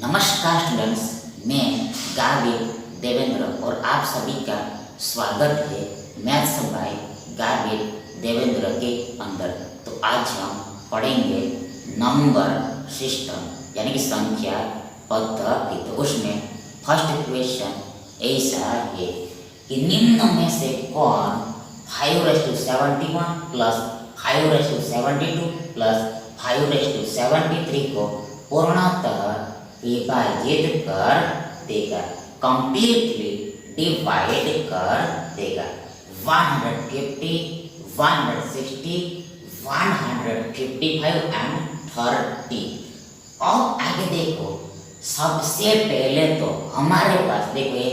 नमस्कार स्टूडेंट्स, मैं गार्विक देवेंद्र और आप सभी का स्वागत है मैथ्स बाय गार्विक देवेंद्र के अंदर। तो आज हम पढ़ेंगे नंबर सिस्टम यानी कि संख्या पद्धति। तो उसमें फर्स्ट क्वेश्चन ऐसा है कि निम्न में से कौन 5⁻71 प्लस 5⁻72 प्लस 5⁻73 को पूर्णतः विभाजित कर देगा, कंप्लीटली डिवाइड कर देगा। 150, 160, 155 एंड 30। अब आगे देखो, सबसे पहले तो हमारे पास देखो ये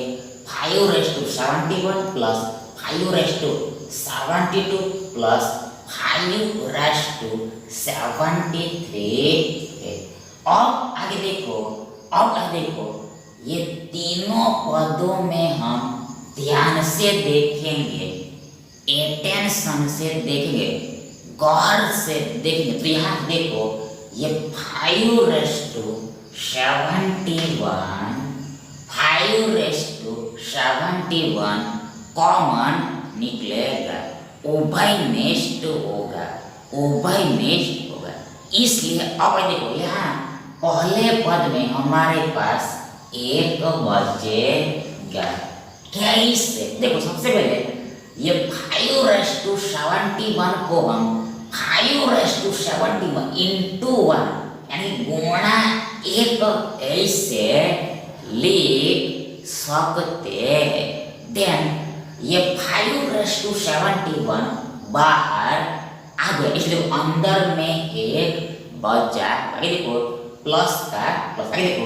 5⁻71 प्लस 5⁻72 प्लस 5⁻73 है। अब आगे देखो ये तीनों पदों में हम ध्यान से देखेंगे, अटेंशन से देखेंगे, गौर से देखेंगे। तो यहाँ देखो ये 5⁻71 कॉमन निकलेगा, उभयनिष्ठ होगा। इसलिए अब देखो यहाँ पहले पद में हमारे पास एक बचेगा। कैसे? देखो सबसे पहले ये 5⁻71 को हम 5⁻71 इंटू 1 यानी गुणा 1 ऐसे लिख सकते हैं। देन ये 5⁻71 बाहर आ गया, इसलिए अंदर में एक बचा। आगे देखो प्लस का प्लस। आगे देखो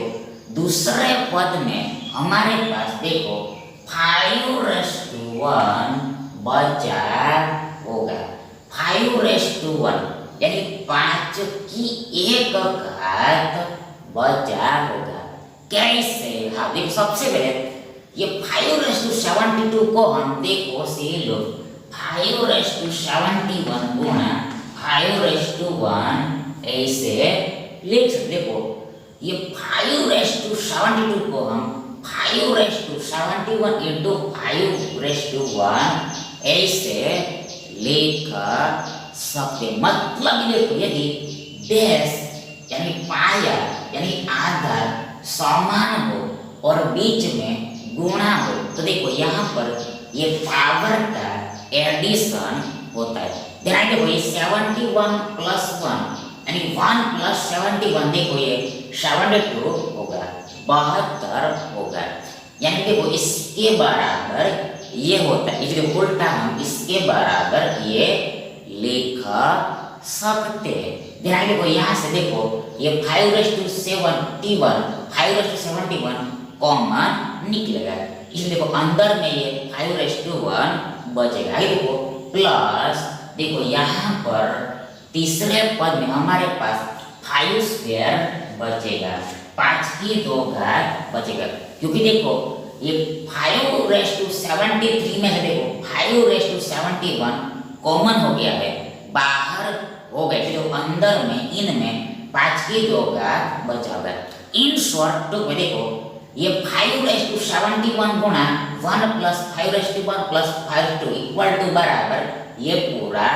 दूसरे पद में हमारे पास देखो 5⁻1 बचा होगा। 5⁻1 यानी 5 की 1 घात बचा होगा। कैसे? हाँ देखो सबसे पहले ये 5⁻72 को हम देखो से लो 5⁻71 गुणा 5�1 ऐसे लिख सकते। देखो ये 5⁻72 को हम 5⁻71 इंटू 5�1 ऐसे लिख सकते। मतलब देखो यदि बेस यानी पाया यानी आधार समान हो और बीच में गुणा हो तो देखो यहाँ पर ये पावर का एडिशन होता है। ध्यान देखो ये 71 प्लस 1 यानी 1 प्लस 71 देखो ये 72 होगा, 72 होगा। यानी देखो इसके बराबर ये होता है, इसलिए उल्टा हम इसके बराबर ये लिख सकते हैं। ध्यान देखो यहाँ से देखो ये 5⁻71 कॉमन निकलेगा, इसलिए देखो अंदर में ये 5⁻1 बचेगा। आगे देखो प्लस देखो यहाँ पर तीसरे पद में हमारे पास 5² बचेगा, 5 की 2 घात बचेगा। क्योंकि देखो ये 5⁻73 में से देखो 5⁻71 कॉमन हो गया है, बाहर हो गया, तो अंदर में इनमें 5 की 2 घात बचा होगा। इन शॉर्ट में देखो ये 5⁻71 गुणा 1 प्लस 5⁻1 प्लस 5 इक्वल टू बराबर ये पूरा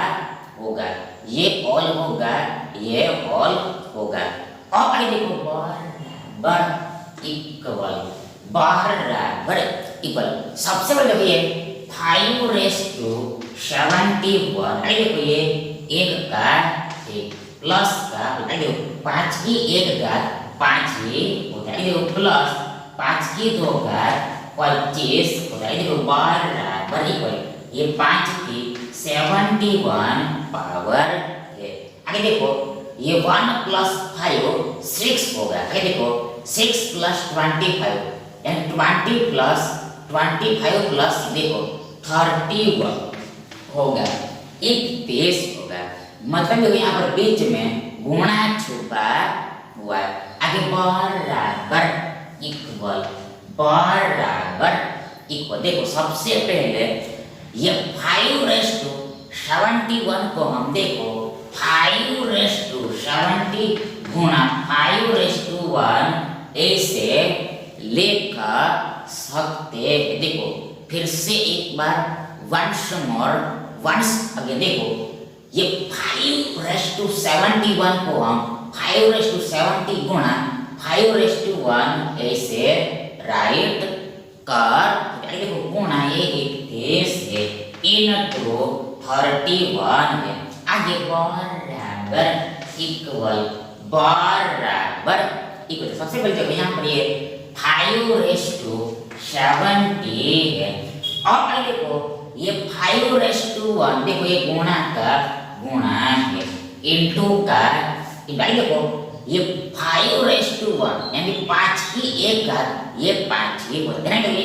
होगा, ये ऑल होगा, ये ऑल होगा। अब आगे देखो बराबर इक्वल सबसे पहले देखो ये 5⁻71 देखो ये 1 का 1 प्लस का देखो 5 की 1 घात 5 ही होता है। देखो प्लस 5 की 2 घात 25 होता है। देखो बराबर इक्वल ये 5 की 71 पावर है। आगे देखो ये 1 प्लस 5 6 होगा। आगे देखो 6 प्लस 25 यानी 20 प्लस 25 प्लस देखो 31 होगा, 31 होगा। मतलब देखो यहाँ पर बीच में गुणा छुपा हुआ है। आगे बराबर इक्वल देखो सबसे पहले ये 5⁻71 को हम देखो 5⁻70 गुणा 5⁻1 ऐसे लेकर सकते हैं। देखो फिर से एक बार वंस अगेन देखो ये 5⁻71 को हम 5⁻70 गुणा 5⁻1 ऐसे राइट कर देखो गुणा ये 31 है इनटू 31 है आगे बराबर इक्वल सबसे पहले देखो यहाँ पर ये 5⁻70 है और आगे देखो ये 5⁻1 देखो ये गुणा का गुणा है इनटू का भाई देखो ये 5⁻1 यानी 5 की एक घात ये 5 की होता है ये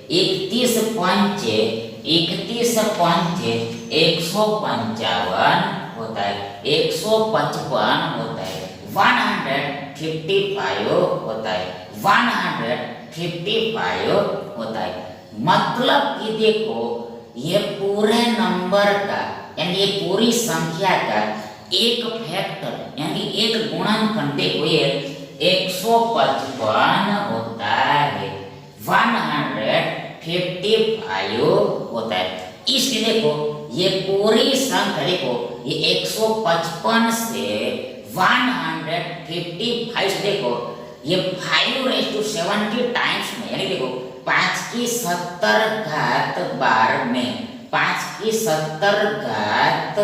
31.155 होता है 155 होता है 155 होता है 155 होता है मतलब कि देखो ये पूरे नंबर का यानी ये पूरी संख्या का एक फैक्टर यानी एक गुणनखंड देखो ये 155 होता है 155 होता है इसलिए देखो ये पूरी संख्या देखो ये 155 से 155 से देखो ये 5⁻70 टाइम्स में यानी देखो 5 की 70 घात बार में 5 की 70 घात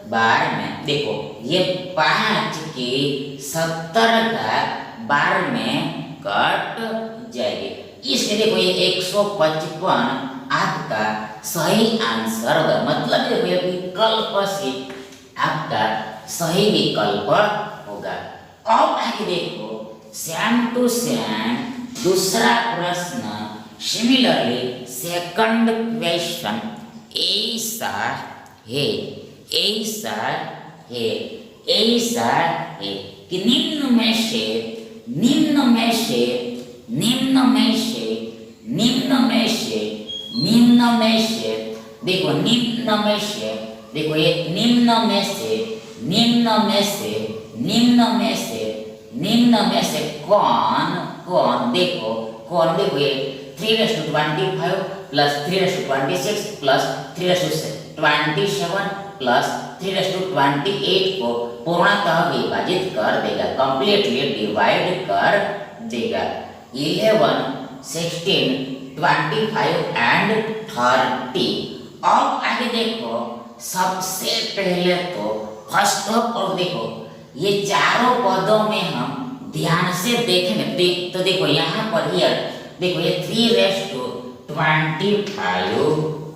बार में देखो ये 5 की 70 घात बार में कट जाएगी इसलिए देखो ये 155 आपका सही आंसर होगा मतलब देखो ये विकल्प से आपका सही विकल्प होगा। अब आगे देखो सेम टू सेम दूसरा प्रश्न सिमिलरली सेकंड क्वेश्चन ऐसा है कि निम्न में से देखो ये निम्न में से कौन देखो ये 3⁻25 प्लस 3⁻26 प्लस 3⁻27 प्लस 3⁻28 को पूर्णतः विभाजित कर देगा कंप्लीटली डिवाइड कर देगा 11 16 25 एंड 30। अब आगे देखो सबसे पहले तो फर्स्ट ऑफ ऑल देखो ये चारों पदों में हम ध्यान से देखेंगे तो देखो यहाँ पर हियर देखो ये 3⁻25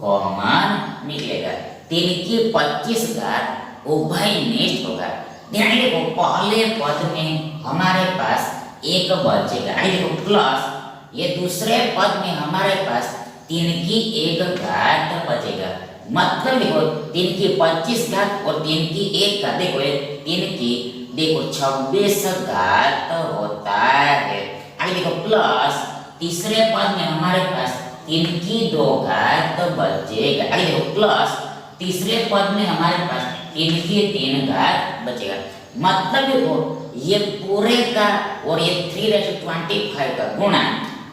कॉमन निकलेगा 3 की 25 घात उभय निष्ठ होगा। ध्यान देखो पहले पद में हमारे पास एक बचेगा देखो प्लस ये दूसरे पद में हमारे पास 3 की 1 घात बचेगा मतलब देखो 3 की 25 घात और 3 की 1 घात देखो 3 की देखो 26 घात होता है। आगे देखो प्लस तीसरे पद में हमारे पास 3 की 2 घात बचेगा। आगे देखो प्लस तीसरे पद में हमारे पास 3 की 3 घात बचेगा मतलब देखो ये पूरे का और ये 3⁻25 का गुणा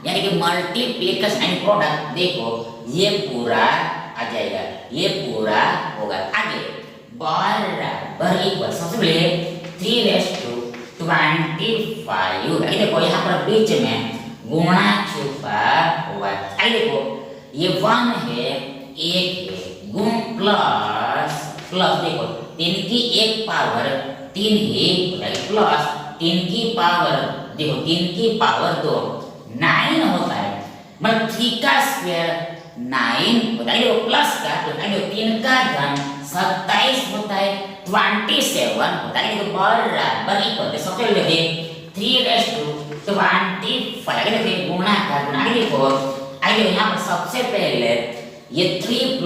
यानी कि मल्टीप्लिकेशन एंड प्रोडक्ट देखो ये पूरा आ जाएगा ये पूरा होगा। आगे बराबर इक्वल सबसे पहले 3⁻25 देखो यहाँ पर बीच में गुणा छुपा हुआ है। देखो ये 1 है 1 है गुण प्लस देखो 3 की 1 पावर 3 ही प्लस 3 की पावर देखो 3 की पावर 2 9 होता है मतलब 3 का स्क्वायर 9 होता है प्लस का तो 3 का घन 27 होता है 27 होता है बराबर इक्वल सबसे पहले 3⁻25 गुणा का गुणा देखो यहाँ पर सबसे पहले ये 3 +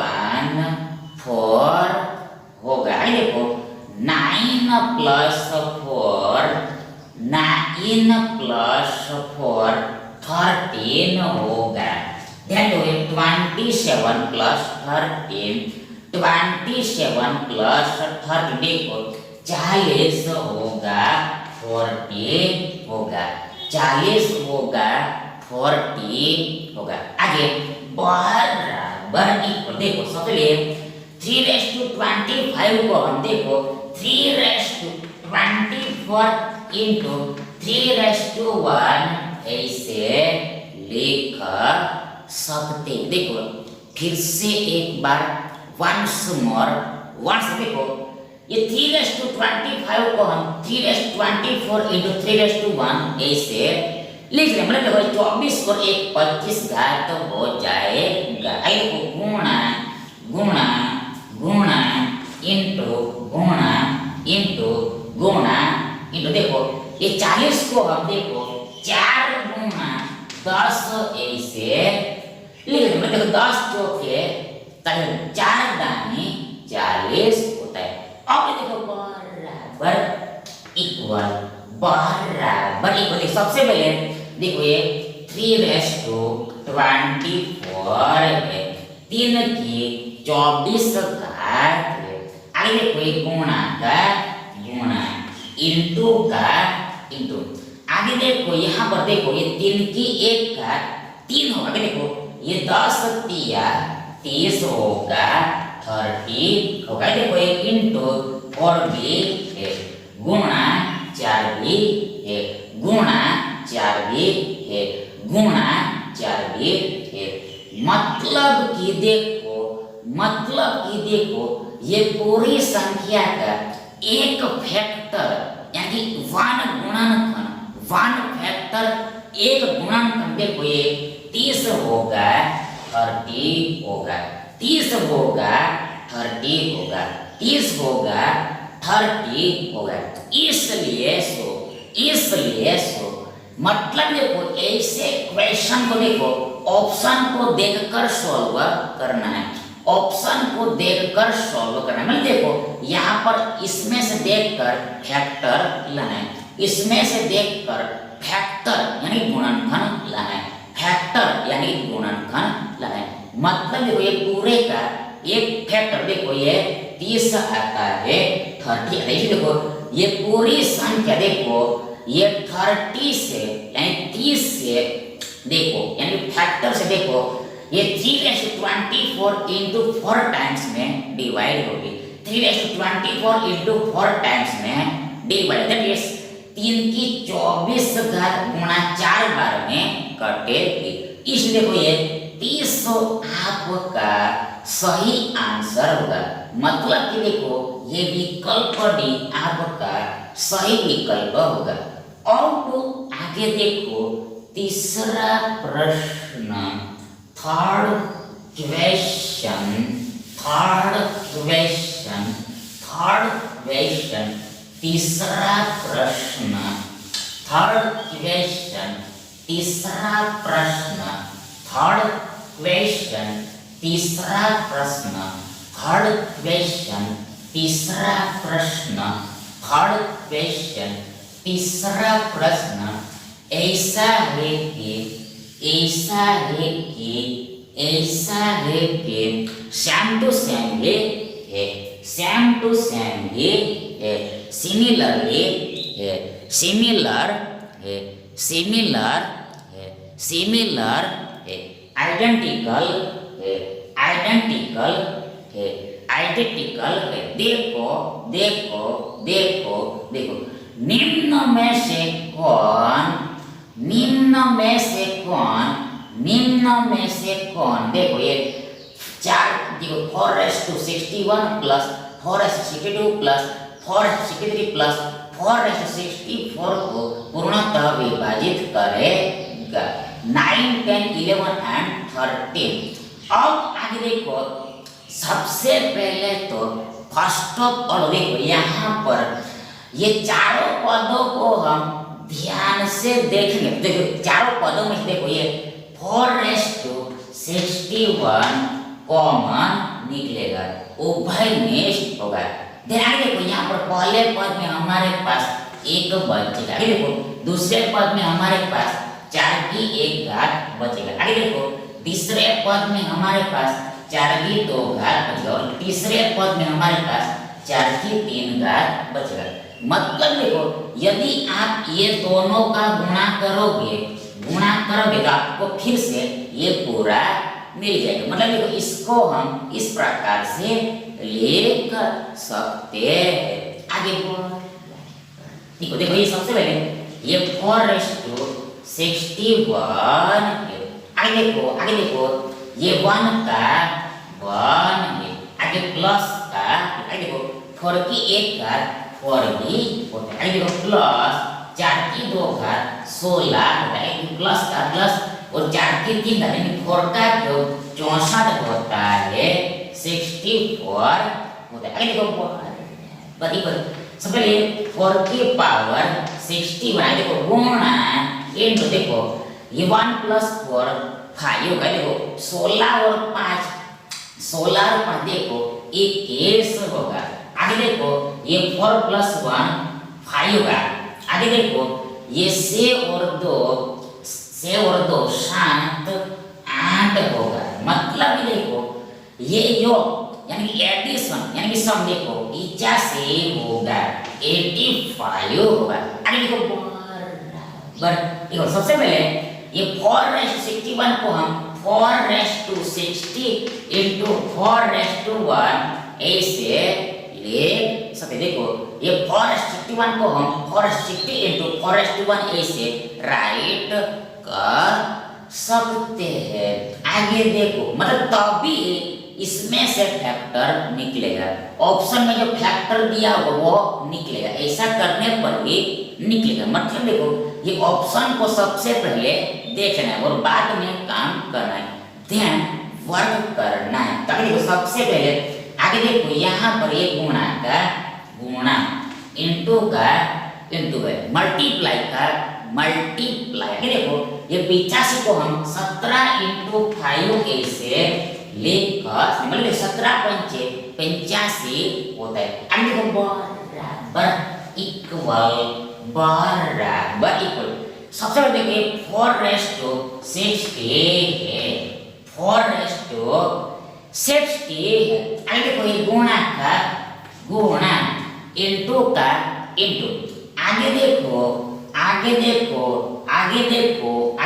1 4 होगा देखो 9 + 4 13 होगा। ध्यान दो 27 + 13 देखो 40 होगा 40 होगा, 40 होगा 40 होगा। आगे बराबर इक्वल, देखो सबसे पहले 3/25 को हम देखो 3/24 इंटू 3/1 ऐसे लिख सकते। देखो फिर से एक बार वंस मोर, वंस देखो ये 3/25 को हम 3/24 इंटू 3/1 ऐसे लिख रहे हैं। मतलब देखो 24 और 1 25 घात हो जाएगा। आई देखो गुणा गुणा गुणा इंटू गुणा इंटू गुणा इंटू, देखो ये 40 को हम देखो 4 गुणा 10 ऐसे लिख रहे हैं। मतलब देखो 10 चौके 4 दानी 40 होता है। अब देखो बराबर इक्वल, बराबर इक्वल, सबसे पहले देखो ये 3/24 है, 3 की 24 घात है। आगे देखो ये गुणा का गुणा, इंटू का इंटू, आगे देखो यहाँ पर देखो ये 3 की 1 घात 3 होगा। देखो ये 10 तिया 30 होगा, 30 होगा। देखो ये इंटू और भी है, गुणा 4 भी है, गुणा 4 भी है, गुणा 4 भी है। मतलब कि देखो, मतलब कि देखो ये पूरी संख्या का एक फैक्टर यानी 1 गुणनखंड, 1 फैक्टर एक गुणनखंड, देखो ये 30 होगा 30 होगा, 30 होगा 30 होगा, 30 होगा 30 होगा। इसलिए सो मतलब देखो ऐसे क्वेश्चन को देखो ऑप्शन को देखकर सॉल्व करना है, ऑप्शन को देखकर सॉल्व करना है। मतलब देखो यहाँ पर इसमें से देखकर फैक्टर लाना है, इसमें से देखकर फैक्टर यानी गुणनखंड लाना है, फैक्टर यानी गुणनखंड लाना है। मतलब देखो ये पूरे का एक फैक्टर, देखो ये 30 आता है 30, देखो ये पूरी संख्या देखो ये 30 से यानी 30 से देखो यानी फैक्टर से देखो ये 3/24 इंटू 4 टाइम्स में डिवाइड होगी, 3/24 इंटू 4 टाइम्स में डिवाइड, दैट इज 3 की 24 घात गुणा 4 बार में कटेगी। इसलिए देखो ये 30 आपका सही आंसर होगा। मतलब कि देखो ये विकल्प डी आपका सही विकल्प होगा। और तो आगे देखो तीसरा प्रश्न, थर्ड क्वेश्चन, तीसरा प्रश्न, थर्ड क्वेश्चन, तीसरा प्रश्न, थर्ड क्वेश्चन, तीसरा प्रश्न, थर्ड क्वेश्चन, तीसरा प्रश्न, थर्ड क्वेश्चन, तीसरा प्रश्न ऐसा है कि ऐसा है कि ऐसा है कि सेम टू सेम है, सेम टू सेम है, सिमिलरली है, सिमिलर है, सिमिलर है, सिमिलर है, आइडेंटिकल है, आइडेंटिकल है, आइडेंटिकल है। देखो देखो देखो देखो निम्न में से कौन, निम्न में से कौन, निम्न में से कौन, देखो ये 4 देखो 4/61 प्लस 4/62 प्लस 4/63 प्लस 4/64 को पूर्णतः विभाजित करेगा 9, 10, 11 एंड 13। अब आगे देखो सबसे पहले तो फर्स्ट ऑफ ऑल देखो यहाँ पर ये चारों पदों को हम ध्यान से देखेंगे। देखो चारों पदों में देखो ये 4/61 कॉमन निकलेगा, उभयनिष्ठ होगा। ध्यान देखो यहाँ पर पहले पद में हमारे पास 1 बचेगा, आगे देखो दूसरे पद में हमारे पास 4 की 1 घात बचेगा, आगे देखो तीसरे पद में हमारे पास 4 की 2 घात बचेगा और तीसरे पद में हमारे पास 4 की 3 घात बचेगा। मतलब देखो यदि आप ये दोनों का गुणा करोगे तो आपको फिर से ये पूरा मिल जाएगा। मतलब देखो इसको हम इस प्रकार से लिख सकते हैं। आगे देखो देखो ये सबसे पहले ये 4:61 है। आगे देखो ये 1 का 1 है। आगे प्लस का आगे देखो 4 की 1 घात 4 भी होता है। आगे देखो प्लस 4 की 2 घात 16 होता है। प्लस का प्लस और 4 की 3 घात यानी 4 का 64 होता है 64 होता है। आगे देखो सबसे पहले 4 की पावर 60 बनाए देखो गुणा इनटू देखो ये 1 + 4 5 होगा। देखो 16 और 5 देखो 21 होगा। आगे देखो ये 4 + 1 5 होगा। आगे देखो ये 6 और 2 7 8 होगा। मतलब देखो ये योग यानी कि एडिशन यानी कि सम देखो 85 होगा 85 होगा। आगे देखो बराबर देखो सबसे पहले ये 4:61 को हम 4:60 into 4:1 ऐसे लिख सकते। देखो ये 4:61 को हम 460 into 4:1 ऐसे राइट कर सकते हैं। आगे देखो मतलब तभी इसमें से फैक्टर निकलेगा। ऑप्शन में जो फैक्टर दिया होगा वो निकलेगा। ऐसा करने पर ही निकलेगा। मतलब देखो ये ऑप्शन को सबसे पहले देखना है और बाद में काम करना है, ध्यान वर्क करना है। तभी देखो सबसे पहले आगे देखो यहाँ पर ये गुणा का गुणा इंटू का इंटू है मल्टीप्लाई का मल्टीप्लाई। आगे देखो ये 85 को हम 17 into 5 ऐसे लेकर मतलब 17 पंचे 85 होता है। आगे देखो बराबर इक्वल सबसे पहले देखिए 4:60 है 4:60 है। आगे देखो ये गुणा का गुणा इंटू का इंटू। आगे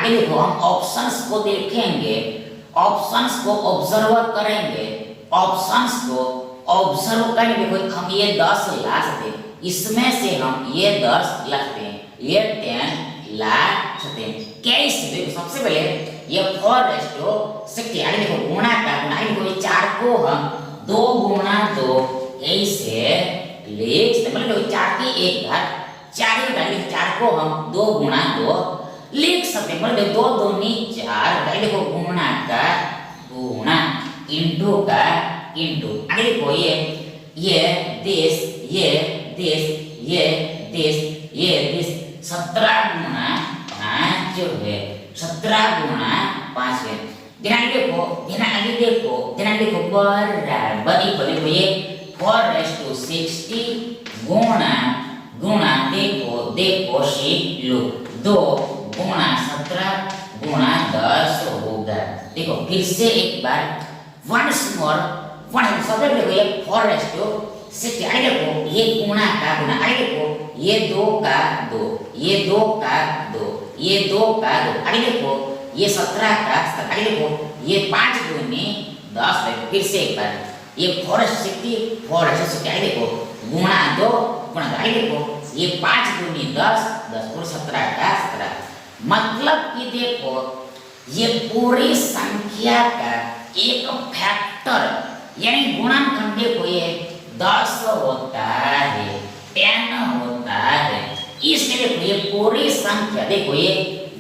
देखो हम ऑप्शंस को देखेंगे, ऑप्शंस को ऑब्जर्व करेंगे। ऑप्शंस को ऑब्जर्व करके देखो हम ये 10 ला सकते हैं, इसमें से हम ये 10 ला सकते हैं, ये 10 ला सकते हैं। कैसे देखो सबसे पहले ये 4:60 आगे देखो गुणा का गुणा देखो ये 4 को हम 2 गुणा 2 ऐसे लिख सकते। मतलब देखो 4 की 1 घात 4 को हम 2 गुणा 2 लिख सकते हैं। मतलब 2 दूनी 4 देखो गुणा का गुणा इंटू का इंटू। आगे देखो ये दिस 17 गुणा 5 जो है 17 गुणा 5 है। ध्यान देखो बराबर देखो ये 4:60 गुणा गुणा देखो सीख लो 2 गुणा 17 गुणा 10 होगा। देखो फिर से एक बार वंस मोर सबसे देखो ये 4:60 आगे देखो ये गुणा का गुणा। आगे देखो ये 2 का 2 ये 2 का 2 ये 2 का 2। आगे देखो ये 17 का 17। आगे देखो ये 5 दूनी 10 है। फिर से एक बार ये 4:60 आगे देखो गुणा 2 गुणा 2। आगे देखो ये 5 दूनी 10 और 17 का 17। मतलब कि देखो ये पूरी संख्या का एक फैक्टर यानी गुणनखंड देखो ये 10 होता है 10 होता है। इसलिए देखो ये पूरी संख्या देखो ये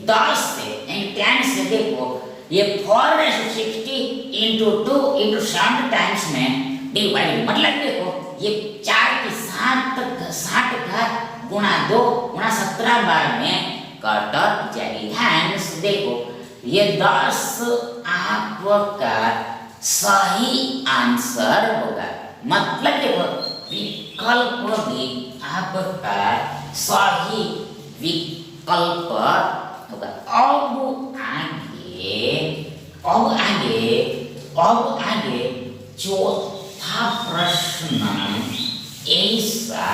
10 से यानी 10 से देखो ये 4:60 into 2 into 7 टाइम्स में डिवाइड। मतलब देखो ये 4 की 60 का गुणा 2 गुणा 17 बार में कट जाएगी। हैंस देखो ये 10 आपका सही आंसर होगा। मतलब देखो विकल्प भी आपका सही विकल्प होगा। अब आगे चौथा प्रश्न ऐसा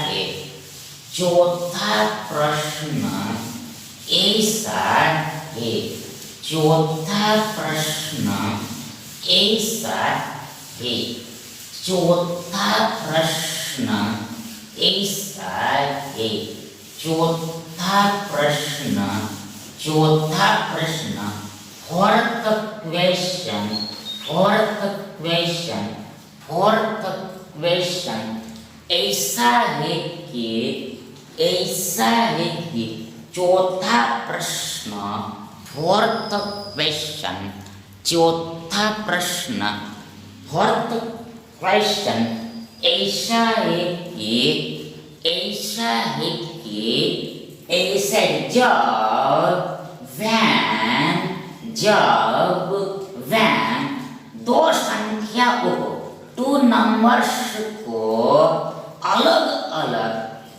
है चौथा प्रश्न ऐसा है, चौथा प्रश्न ऐसा है, चौथा प्रश्न ऐसा है, चौथा प्रश्न, चौथा प्रश्न fourth question, fourth question, fourth question ऐसा है कि, ऐसा है कि चौथा प्रश्न फोर्थ क्वेश्चन, चौथा प्रश्न फोर्थ क्वेश्चन ऐसा है कि, ऐसा है कि, ऐसे जब वैन दो संख्याओं को, टू नंबर्स को अलग अलग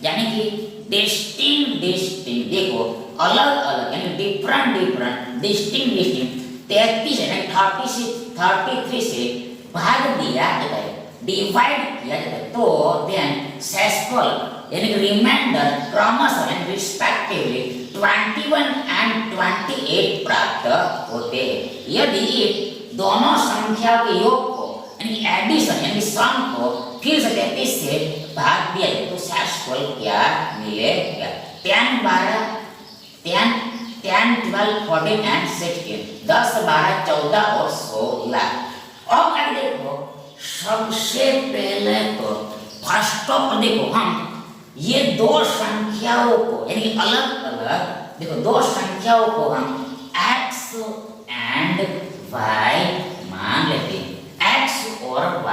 यानी कि डिस्टिंक्ट डिस्टिंक्ट, देखो अलग अलग यानी डिफरेंट डिफरेंट, डिस्टिंक्ट डिस्टिंक्ट 33 यानी 33 से भाग दिया जाता है, डिवाइड किया जाता है, तो देन शेषफल यानी रिमाइंडर क्रमशः यानी रिस्पेक्टिवली 21 एंड 28 प्राप्त होते हैं। यदि दोनों संख्या के योग को यानी एडिशन यानी सम को फिर से 33 से भाग दिया जाए तो शेषफल क्या मिलेगा? 10, 12, 10, 12, 14 एंड 16, 10, 12, 14 और 16। अब आगे देखो, सबसे पहले तो फर्स्ट ऑफ देखो हम ये दो संख्याओं को यानी अलग अलग, देखो दो संख्याओं को हम x एंड y मान लेते हैं, x और y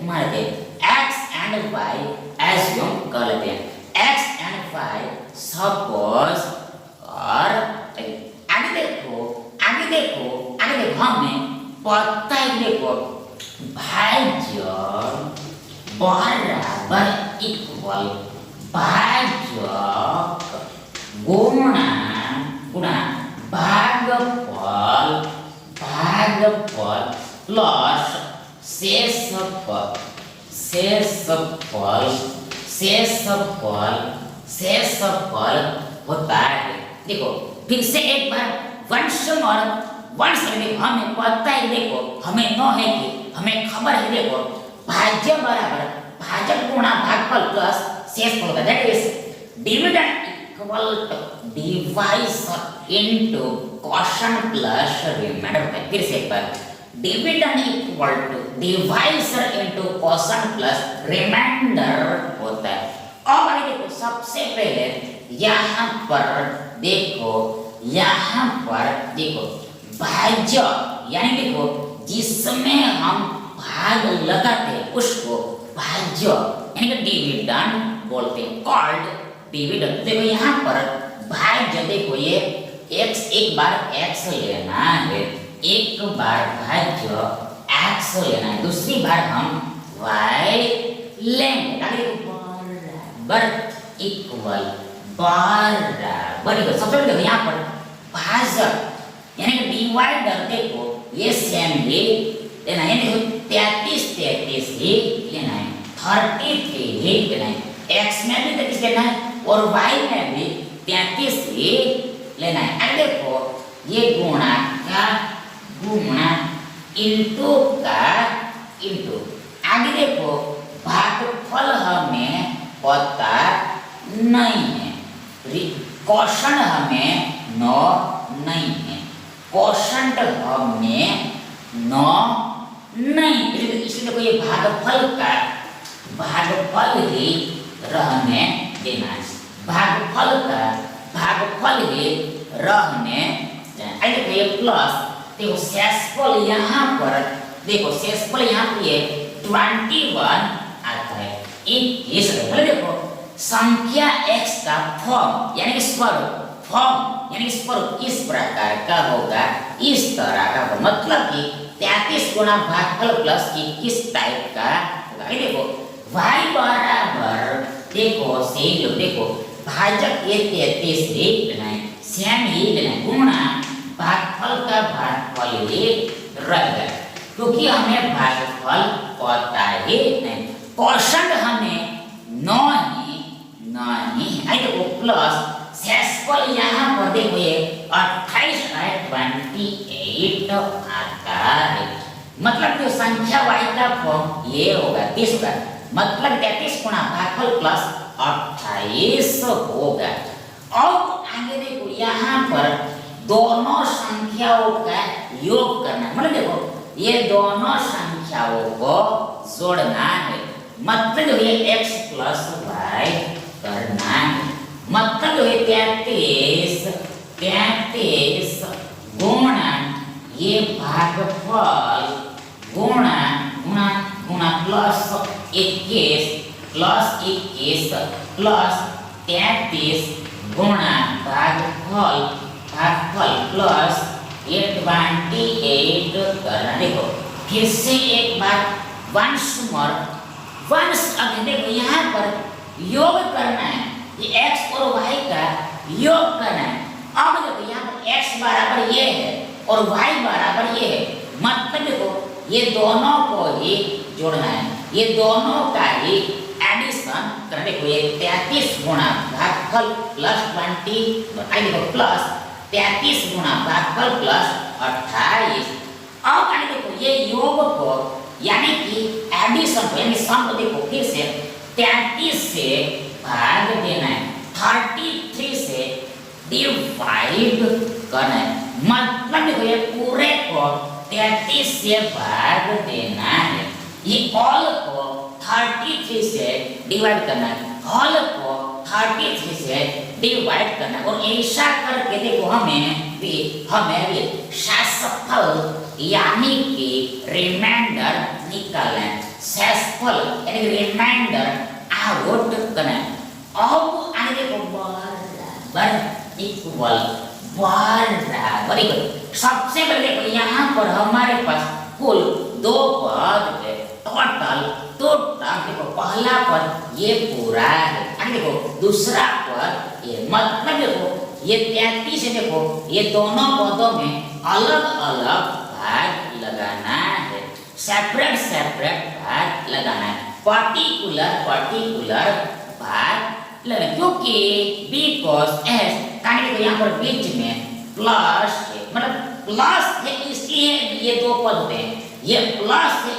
मान लेते हैं, x एंड y एज्यूम कर लेते हैं, x एंड y सपोज और आगे देखो, आगे देखो, आगे देखो हमें पता है, देखो भाज्य बराबर इक्वल भाजक गुणा गुणा भागफल, भागफल प्लस शेषफल, शेषफल, शेषफल, शेषफल होता है। देखो फिर से एक बार वंश देखो हमें पता है, देखो हमें नो है कि हमें खबर है, देखो भाज्य बराबर भाजक गुणा भागफल प्लस शेषफल होता है, that is dividend equal to divisor into quotient plus remainder होता है। फिर से एक बार dividend equal to divisor into quotient plus remainder होता है। अब आगे देखो, सबसे पहले यहाँ पर देखो, यहाँ पर देखो भाज्य यानी देखो जिसमें हम भाग लगाते हैं उसको भाज्य यानी कि डिविडेंड बोलते हैं, कॉल्ड डिविडेंड। देखो यहाँ पर भाज्य, देखो ये x, एक बार x लेना है, एक बार भाज्य x लेना है, दूसरी बार हम y लेंगे, बराबर इक्वल, बराबर। सबसे पहले देखो यहाँ पर भाजक यानी कि डिवाइडर, देखो ये सेम ही लेना है, देखो 33 33 ही लेना है, 33 ही लेना है, x में भी 33 लेना है और y में भी 33 ही लेना है। अब देखो ये गुणा का गुणा इनटू का इनटू, आगे देखो भागफल हमें पता नहीं है, क्वोशंट हमें नो नहीं है, क्वोशंट हमें नो नहीं, इसलिए देखो ये भागफल ही रहने देना है, भागफल ही रहने देना। देखो ये प्लस, देखो शेषफल यहाँ पर, देखो शेषफल यहाँ पर ये 21 आता है, 21। देखो संख्या x का फॉर्म यानी कि स्वरूप, फॉर्म यानी स्वरूप इस प्रकार का होगा, इस तरह का होगा, मतलब कि 33 गुणा भागफल प्लस 21 टाइप का होगा। देखो y बराबर, देखो सेम, देखो भाजक ये 33 ही लेना है, सेम ही लेना है, गुणा भागफल का भागफल ही रहेगा, क्योंकि हमें भागफल पता ही नहीं, क्वोशंट हमें नो ही नो नहीं, आई देखो प्लस शेषफल यहाँ पर देखो ये 28 है 28 आता है। मतलब जो संख्या y का फॉर्म ये होगा 30 होगा, मतलब 33 गुणा भागफल प्लस 28 होगा। अब आगे देखो यहाँ पर दोनों संख्याओं का योग करना, मतलब देखो ये दोनों संख्याओं को जोड़ना है, मतलब ये x प्लस y करना है, मतलब ये 33 गुणा ये भागफल गुणा गुणा गुणा प्लस 21 प्लस 33 गुणा भागफल प्लस 28 करना। देखो फिर से एक बार वंश अभी देखो यहाँ पर योग करना है, ये x और y का योग करना है। अब देखो यहाँ पर x बराबर ये है और y बराबर ये है, मतलब देखो ये दोनों को ही जोड़ना है, ये दोनों का ही एडिशन करना। देखो ये 33 गुणा भागफल प्लस 20 देखो प्लस 33 गुणा भागफल प्लस 28। अब आगे देखो ये योग को यानी कि एडिशन को यानी सम को देखो फिर से 33 से भाग देना है, 33 से डिवाइड करना है, मतलब देखो ये पूरे को 33 से भाग देना है, ये ऑल को 33 से डिवाइड करना है, ऑल को 33 से डिवाइड करना है। और ऐसा करके देखो हमें भी शेषफल यानी कि रिमाइंडर निकालना है, शेषफल यानी रिमाइंडर आउट करना है। अब आगे देखो बराबर इक्वल बराबर इक्वल, सबसे पहले देखो यहाँ पर हमारे पास कुल दो पद है, टोटल देखो पहला पद ये पूरा है, आगे देखो दूसरा पद ये, मतलब देखो ये 33 है, देखो ये दोनों पदों में अलग अलग भाग लगाना है, सेपरेट भाग लगाना है, पर्टिकुलर भाग लगाना, क्योंकि बिकॉज एस काहे तो यहाँ पर बीच में प्लस है, मतलब प्लस है इसलिए ये दो पद होते हैं, ये प्लस है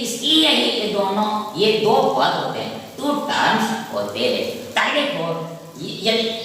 इसलिए ये दोनों ये दो पद होते हैं, टू टर्म्स होते हैं। ताकि देखो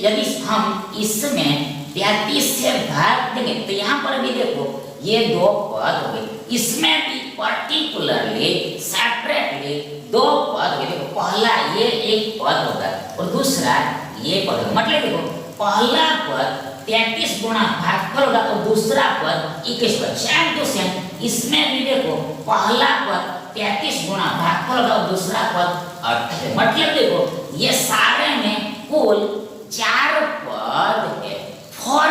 यदि हम इसमें 33 से भाग देंगे तो यहाँ पर भी देखो ये दो पद हो गए, इसमें भी पर्टिकुलरली सेपरेटली दो पद हो गए। देखो पहला ये एक पद होगा और दूसरा ये पद होगा, मतलब देखो पहला पद 33 गुणा भागफल होगा और दूसरा पद 21 पद, सेम टू सेम इसमें भी देखो पहला पद 33 गुणा भागफल होगा और दूसरा पद 28, मतलब देखो ये सारे में कुल 4 पद है। फॉर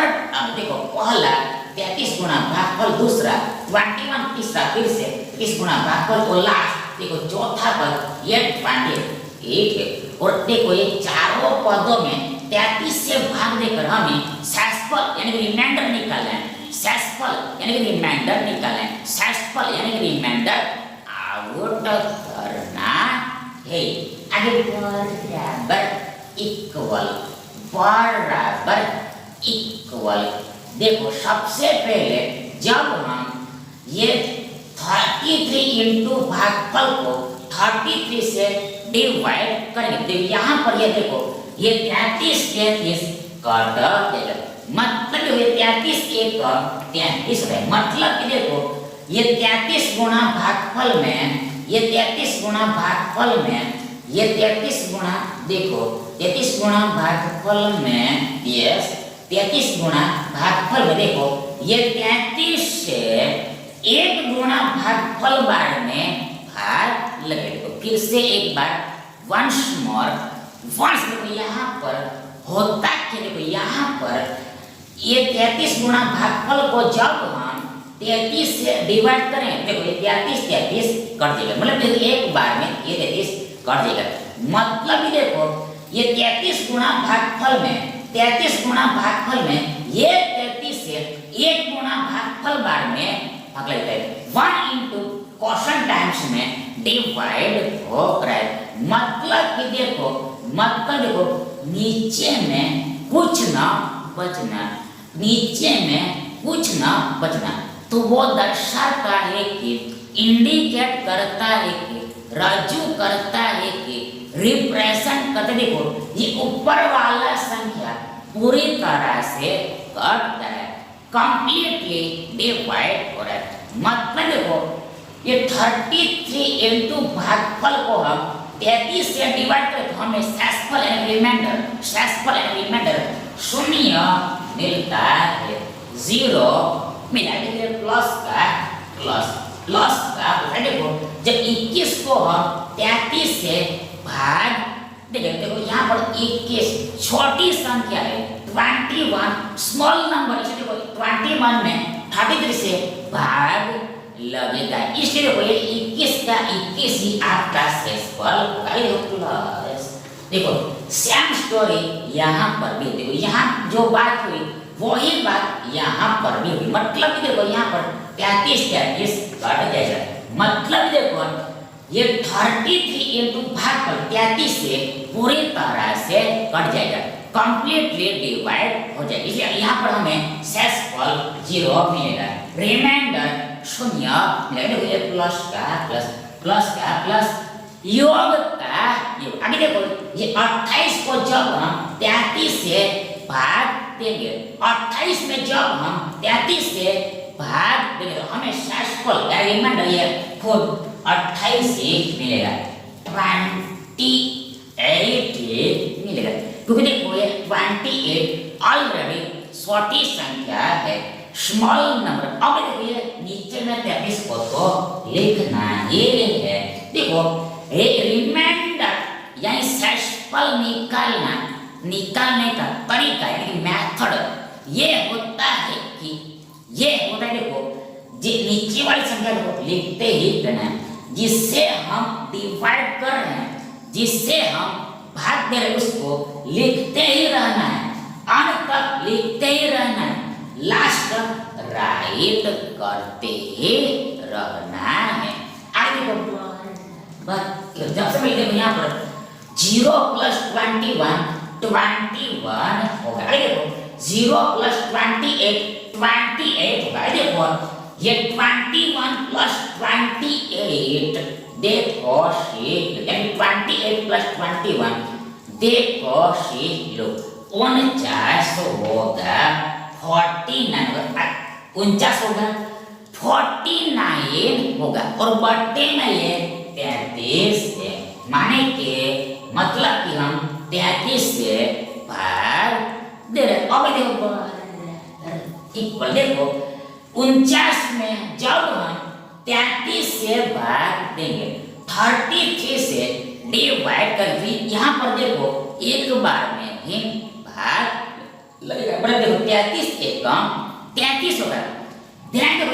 देखो पहला 33 गुणा भागफल, दूसरा 21 तीसरा, फिर से 30 गुणा भागफल और लास्ट देखो चौथा पद ये 28 है। और देखो ये चारों पदों में 33 से भाग देकर हमें शेषफल यानी कि रिमाइंडर निकालना है, शेषफल यानी कि रिमाइंडर निकालना है, शेषफल यानी कि रिमाइंडर आउट करना है। आगे बराबर इक्वल देखो सबसे पहले जब हम ये 33 इंटू भागफल को 33 से डिवाइड करेंगे तो यहाँ पर ये देखो ये 33 कट जाएगा, मतलब ये 33 एक 33 है, मतलब कि देखो ये 33 गुणा भागफल में, ये 33 गुणा भागफल में, ये 33 गुणा देखो 33 गुणा भागफल में, यस 33 गुणा भागफल में देखो ये 33 से एक गुणा भागफल बार में भाग लगे। देखो फिर से एक बार वंस देखो यहाँ पर होता क्या, देखो यहाँ पर ये 33 गुणा भागफल को जब हम 33 से डिवाइड करें देखो ये 33 कट जाएगा, मतलब देखो एक बार में ये 33 कट जाएगा, मतलब देखो ये 33 गुणा भागफल में 33 गुणा भागफल में ये 33 से एक गुणा भागफल बार में भाग लगता है, 1 इंटू क्वोशंट टाइम्स में डिवाइड हो रहा है, मतलब कि देखो मतलब देखो नीचे में कुछ ना बचना, नीचे में कुछ ना बचना, तो वो दर्शाता है कि इंडिकेट करता है कि रजू करता है कि रिप्रेजेंट करते, देखो ये ऊपर वाला संख्या पूरी तरह से कट रहा है, कंप्लीटली डिवाइड हो रहा है। मतलब देखो ये 33 इंटू भागफल को हम 33 से डिवाइड करें तो हमें शेषफल यानी रिमाइंडर शून्य मिलता है, 0 मिला। देखिए प्लस का देखो जब 21 को हम 33 से भाग देखो यहाँ पर 21 छोटी संख्या है, 21 स्मॉल नंबर, इसलिए देखो 21 में 33 से भाग लगेगा, इसलिए देखो ये 21 का 21 ही आपका शेषफल प्लस। देखो सेम स्टोरी यहाँ पर भी, देखो यहाँ जो बात हुई वही बात यहाँ पर भी हुई। मतलब देखो यहाँ पर 33 कट जाएगा, मतलब देखो ये 33 इंटू भागफल 33 से पूरी तरह से कट जाएगा, कंप्लीटली डिवाइड हो जाएगा, इसलिए यहाँ पर हमें शेषफल 0 मिलेगा, रिमाइंडर 0 मिलेगा। देखो ये प्लस का प्लस योग का योग। आगे देखो ये 28 को जब हम 33 से भाग देंगे, 28 में जब हम 33 से भाग देंगे तो हमें शेषफल या रिमाइंडर ये खुद 28 ही मिलेगा, 28 मिलेगा, क्योंकि देखो ये 28 ऑलरेडी छोटी संख्या है, स्मॉल नंबर। अब देखो ये नीचे में 33 को तो लिखना ही है। देखो ये रिमाइंडर यानी शेषफल निकालने का तरीका यानी मेथड ये होता है देखो नीचे वाली संख्या को लिखते ही रहना है, जिससे हम डिवाइड कर रहे हैं, जिससे हम भाग दे रहे हैं उसको लिखते ही रहना है, अंत तक लिखते ही रहना है, लास्ट तक राइट करते ही रहना है। आगे बस जब से मैं देखो यहाँ पर 0 प्लस 21 होगा, देखो 0 प्लस 28 होगा, देखो ये 21 प्लस 28 देखो यानी 28 प्लस 21 देखो 49 होगा, 49 होगा, 49 होगा और बट्टे में ये 33 है, माने के मतलब कि हम 33 से भाग दे रहे। अब देखो इक्वल, देखो 49 में जब हम 33 से भाग देंगे 33 से डिवाइड करके यहाँ पर देखो एक बार में ही भाग लगेगा, मतलब देखो 33 एकम 33 होगा। ध्यान दो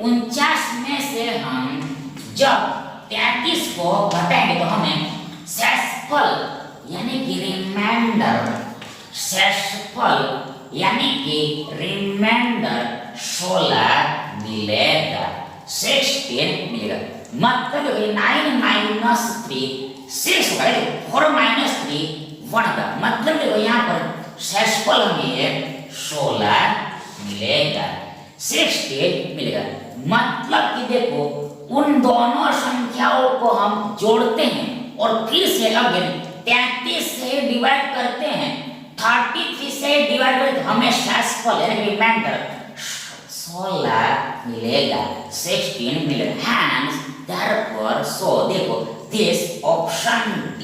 49 में से हम जब 33 को घटाएंगे तो हमें शेषफल यानी कि रिमाइंडर 16 मिलेगा, 16 मिलेगा। मतलब 9 माइनस 3 6 होगा, 4 माइनस 3 1 होगा, मतलब देखो यहाँ पर शेषफल हमें 16 मिलेगा, 16 मिलेगा। मतलब कि देखो उन दोनों संख्याओं को हम जोड़ते हैं और फिर से अगर 33 से डिवाइड करते हैं, 33 से डिवाइड करते हैं, हमें शेषफल यानी रिमाइंडर 16 मिलेगा, 16 मिलेगा। Hence, therefore, so देखो this option D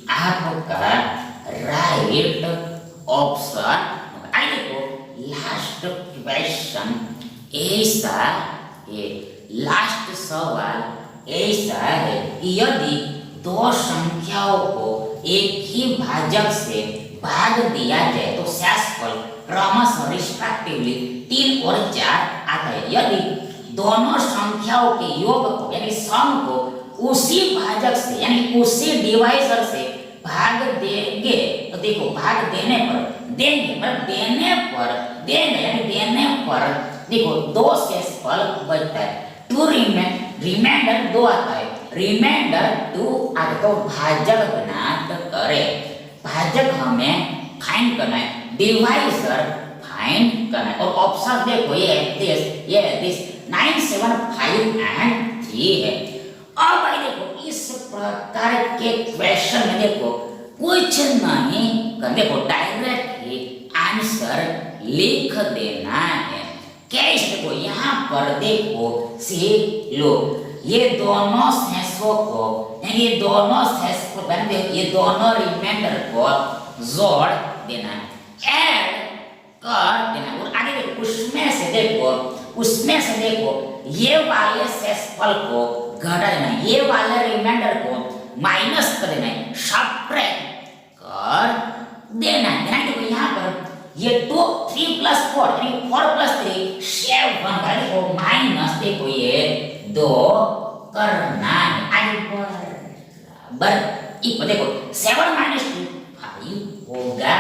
आपका राइट ऑप्शन। आई देखो लास्ट क्वेश्चन ऐसा है, लास्ट सवाल ऐसा है कि यदि दो संख्याओं को एक ही भाजक से भाग दिया जाए तो शेषफल क्रमशः रिस्पेक्टिवली 3 और 4 आता है। यदि दोनों संख्याओं के योग को यानी सम को उसी भाजक से यानी उसी डिवाइजर से भाग देंगे तो देखो भाग देने पर देखो 2 शेषफल बचता है, 2 रिमेन रिमाइंडर 2 आता है, रिमाइंडर 2 आगे तो भाजक ज्ञात करे, भाजक हमें फाइंड करना है, डिवाइजर फाइंड करना है। और ऑप्शन देखो ये दिस 9 7 5 एंड 3 है। अब भाई देखो इस प्रकार के क्वेश्चन में देखो कुछ नहीं कर, देखो डायरेक्ट ही आंसर लिख देना है। कैसे देखो यहाँ पर देखो सी लो, ये दोनों सेंसों को, ये दोनों सेंस को ये दोनों रिमाइंडर को जोड़ देना है, ऐड कर देना। और आगे देखो उसमें से देखो ये वाले सेंसफल को घटा देना है, ये वाले रिमाइंडर को माइनस कर देना है, सब्ट्रैक्ट कर देना है। देखो यहाँ पर ये 2 3 प्लस 4 यानी 4 प्लस 3 7 का देखो माइनस देखो ये 2 करना है। आगे बराबर इक्वल देखो 7 माइनस 2 5 होगा,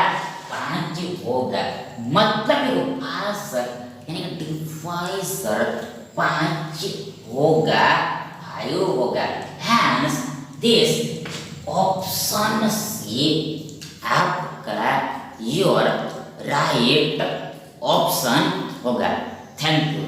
5 होगा, मतलब देखो आंसर यानी कि डिवाइजर 5 होगा, 5 होगा। Hence this option C आपका योर राइट ऑप्शन होगा। Thank you.